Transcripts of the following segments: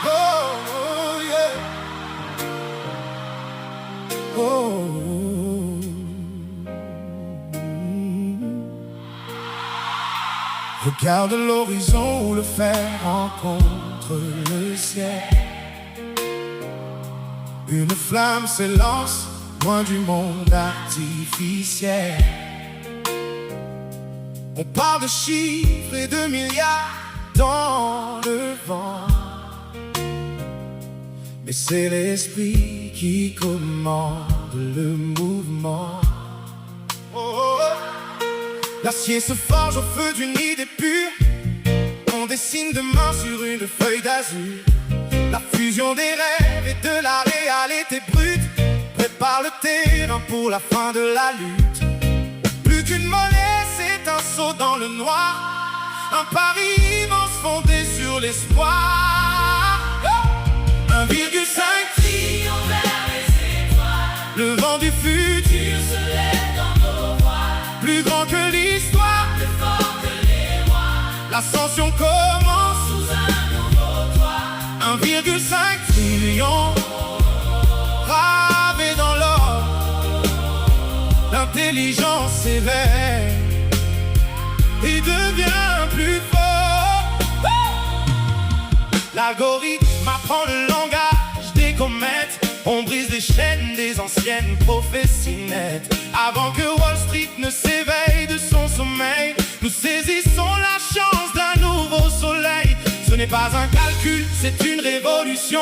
Oh, yeah. Oh. Regarde l'horizon où le fer rencontre le ciel. Une flamme s'élance loin du monde artificiel. On parle de chiffres et de milliards dans le vent, mais c'est l'esprit qui commande le mouvement. Oh, oh, oh. L'acier se forge au feu d'une idée pure. On dessine demain sur une feuille d'azur. La fusion des rêves et de la réalité brute prépare le terrain pour la fin de la lutte. Plus qu'une monnaie, c'est un saut dans le noir, un pari immense fondé sur l'espoir. 1,5 trillion vers les étoiles. Le vent du futur se lève dans nos voiles. Plus grand que l'histoire, plus fort que les rois. L'ascension commence sous un nouveau toit. 1,5 trillion gravés dans l'or. L'intelligence s'éveille et devient plus fort. L'algorithme apprend le langage des comètes. On brise les chaînes des anciennes prophéties nettes. Avant que Wall Street ne s'éveille de son sommeil, nous saisissons la chance d'un nouveau soleil. Ce n'est pas un calcul, c'est une révolution.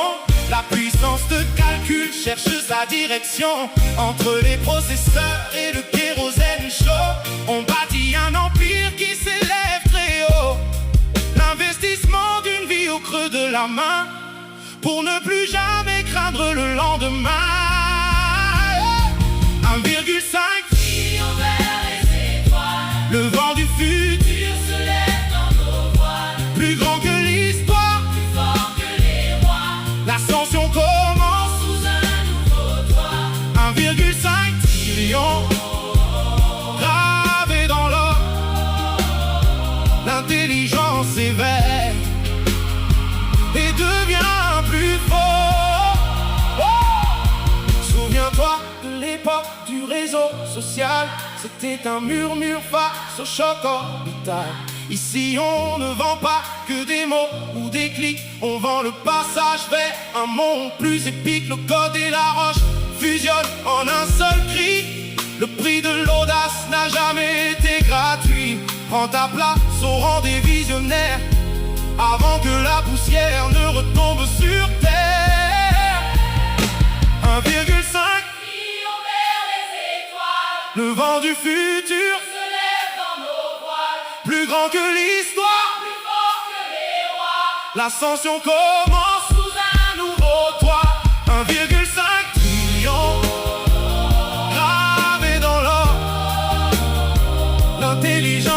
La puissance de calcul cherche sa direction. Entre les processeurs et le kérosène chaud, on bâtit un empire qui s'élève très haut. L'investissement d'une vie au creux de la main, pour ne plus jamais craindre le lendemain. 1,5 trillion vers les étoiles. Le vent du futur se lève dans nos voiles. Plus grand que l'histoire, plus fort que les rois. L'ascension commence sous un nouveau toit. 1,5 trillion gravés dans l'or. L'intelligence éveille et devient plus fort. Oh! Souviens-toi de l'époque du réseau social. C'était un murmure face au choc orbital. Ici on ne vend pas que des mots ou des clics. On vend le passage vers un monde plus épique. Le code et la roche fusionnent en un seul cri. Le prix de l'audace n'a jamais été gratuit. Prends ta place au rang des visionnaires avant que la poussière ne retombe sur terre. 1,5 trillion vers les étoiles. Le vent du futur se lève dans nos voiles. plus grand que l'histoire, plus fort que les rois. l'ascension commence sous un nouveau toit. 1,5 trillion gravés dans l'or. L'intelligence